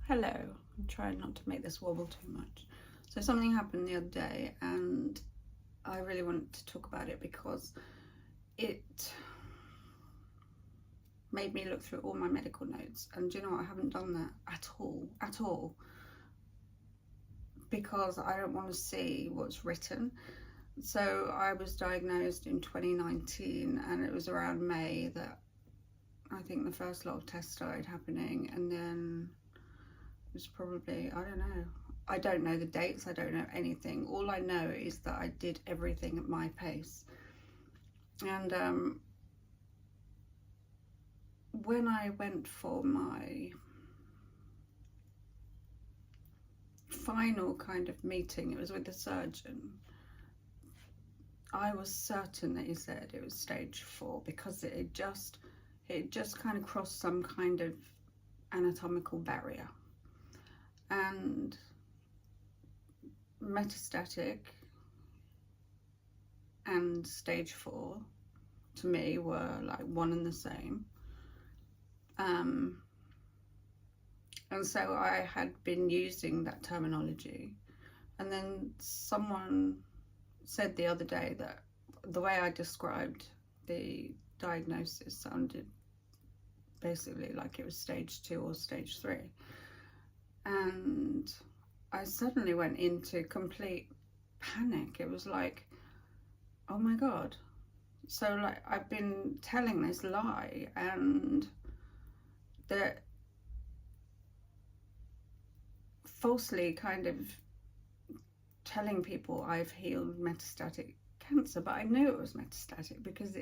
Hello, I'm trying not to make this wobble too much. So something happened the other day and I really wanted to talk about it because it made me look through all my medical notes, and do you know what, I haven't done that at all, because I don't want to see what's written. So I was diagnosed in 2019 and it was around May that I think the first lot of tests started happening, and then it was probably, I don't know the dates, I don't know anything. All I know is that I did everything at my pace. And when I went for my final kind of meeting, it was with the surgeon. I was certain that he said it was stage 4 because it just kind of crossed some kind of anatomical barrier. And metastatic and stage 4 to me were like one and the same. And so I had been using that terminology, and then someone said the other day that the way I described the diagnosis sounded basically like it was stage 2 or stage 3. And I suddenly went into complete panic. It was like, oh my God. So like I've been telling this lie, and that falsely kind of telling people I've healed metastatic cancer, but I knew it was metastatic because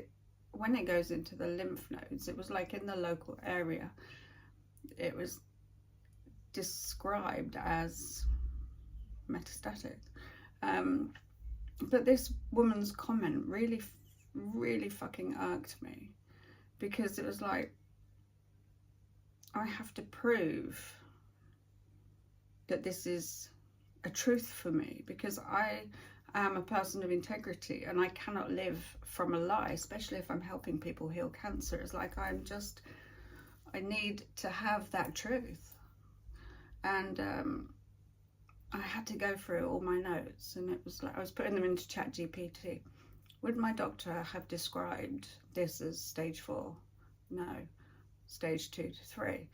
when it goes into the lymph nodes, it was like in the local area, it was described as metastatic. But this woman's comment really fucking irked me, because it was like, I have to prove that this is a truth for me, because I am a person of integrity and I cannot live from a lie, especially if I'm helping people heal cancer. It's like I need to have that truth. And I had to go through all my notes, and it was like I was putting them into ChatGPT. Would my doctor have described this as stage 4? No, stage 2 to 3.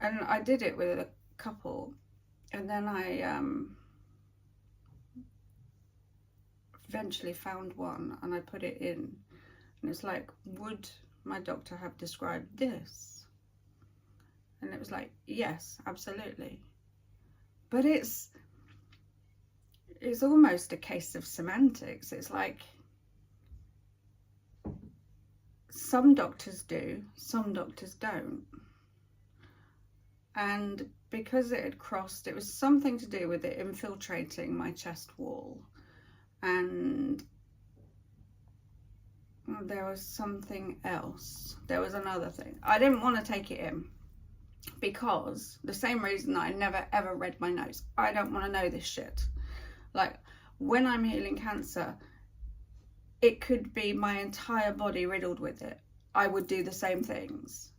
And I did it with a couple, and then I eventually found one and I put it in, and it's like, would my doctor have described this? And it was like, yes, absolutely. But it's almost a case of semantics. It's like some doctors do, some doctors don't. And because it had crossed, it was something to do with it infiltrating my chest wall. And there was something else. There was another thing. I didn't want to take it in, because the same reason that I never ever read my notes. I don't want to know this shit. Like, when I'm healing cancer, it could be my entire body riddled with it. I would do the same things.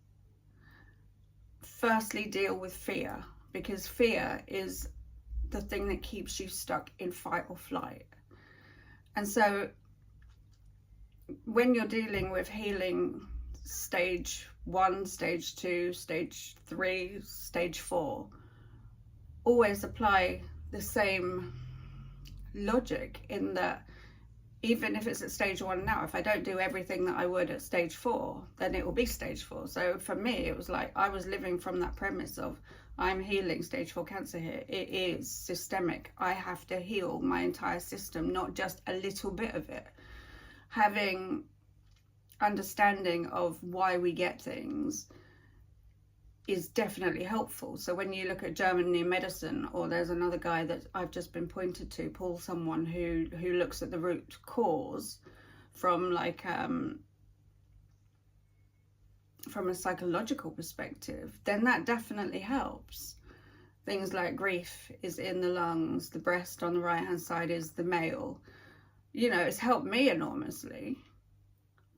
Firstly, deal with fear, because fear is the thing that keeps you stuck in fight or flight. And so when you're dealing with healing stage 1, stage 2, stage 3, stage 4, always apply the same logic, in that even if it's at stage 1 now, if I don't do everything that I would at stage 4, then it will be stage 4. So for me, it was like I was living from that premise of, I'm healing stage 4 cancer here. It is systemic. I have to heal my entire system, not just a little bit of it. Having understanding of why we get things is definitely helpful. So when you look at German new medicine, or there's another guy that I've just been pointed to, Paul someone, who looks at the root cause from like from a psychological perspective, then that definitely helps. Things like grief is in the lungs, the breast on the right hand side is the male. You know, it's helped me enormously.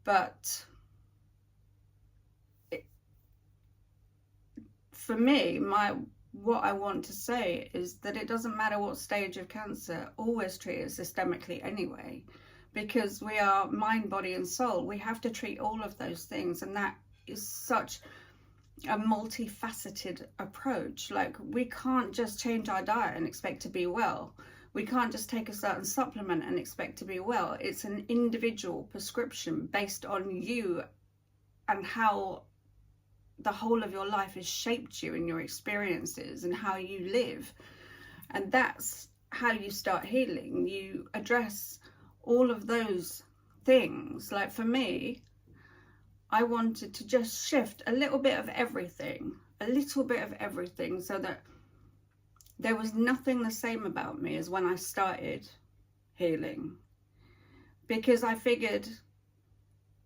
But for me, what I want to say is that it doesn't matter what stage of cancer, always treat it systemically anyway, because we are mind, body and soul. We have to treat all of those things, and that is such a multifaceted approach. Like, we can't just change our diet and expect to be well. We can't just take a certain supplement and expect to be well. It's an individual prescription based on you and how the whole of your life has shaped you and your experiences and how you live. And that's how you start healing. You address all of those things. Like, for me, I wanted to just shift a little bit of everything, so that there was nothing the same about me as when I started healing. Because I figured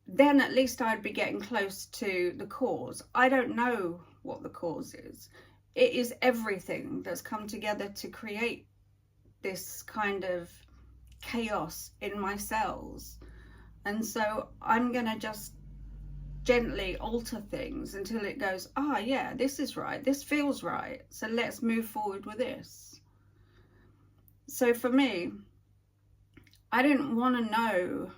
then at least I'd be getting close to the cause. I don't know what the cause is. It is everything that's come together to create this kind of chaos in my cells. And so I'm going to just gently alter things until it goes, ah, yeah, this is right. This feels right. So let's move forward with this. So for me, I didn't want to know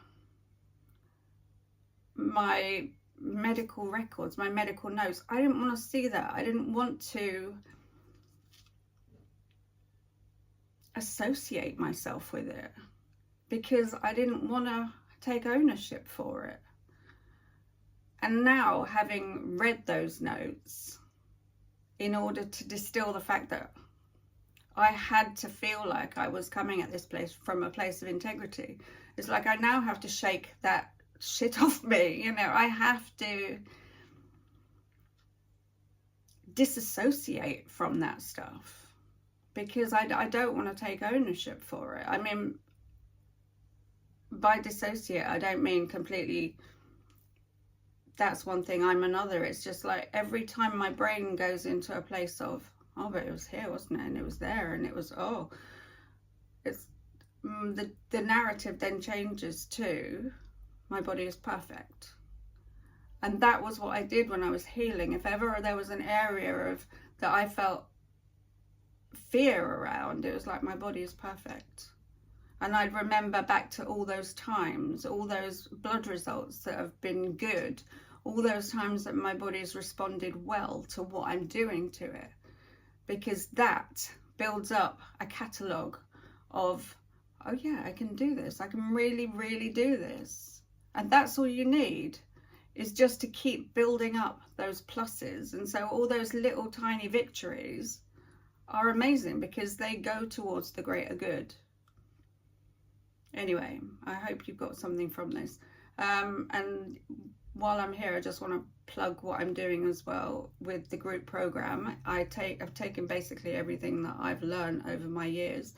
my medical records, my medical notes. I didn't want to see that. I didn't want to associate myself with it, because I didn't want to take ownership for it. And now, having read those notes, in order to distill the fact that I had to feel like I was coming at this place from a place of integrity, it's like I now have to shake that shit off me. You know, I have to disassociate from that stuff, because I don't want to take ownership for it. I mean, by dissociate, I don't mean completely, that's one thing, I'm another. It's just like every time my brain goes into a place of, oh, but it was here, wasn't it? And it was there, and it was, oh, it's the narrative then changes to, my body is perfect. And that was what I did when I was healing. If ever there was an area of that I felt fear around, it was like, my body is perfect. And I'd remember back to all those times, all those blood results that have been good, all those times that my body's responded well to what I'm doing to it. Because that builds up a catalogue of, oh yeah, I can do this. I can really, really do this. And that's all you need, is just to keep building up those pluses. And so all those little tiny victories are amazing, because they go towards the greater good. Anyway, I hope you've got something from this. And while I'm here, I just want to plug what I'm doing as well with the group program. I've taken basically everything that I've learned over my years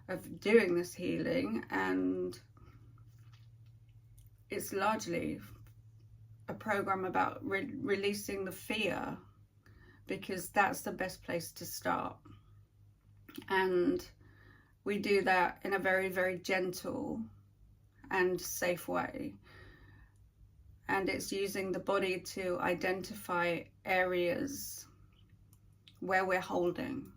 of doing this healing, and it's largely a program about releasing the fear, because that's the best place to start. And we do that in a very, very gentle and safe way. And it's using the body to identify areas where we're holding.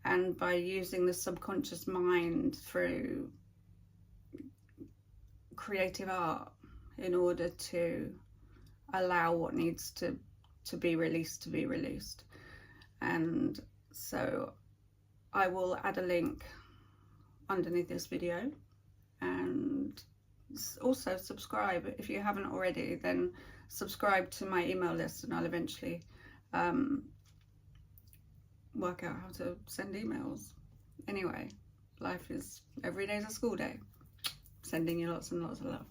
And by using the subconscious mind through creative art in order to allow what needs to be released. And so I will add a link underneath this video, and also subscribe if you haven't already. Then subscribe to my email list, and I'll eventually work out how to send emails. Anyway, life is, every day's a school day. Sending you lots and lots of love.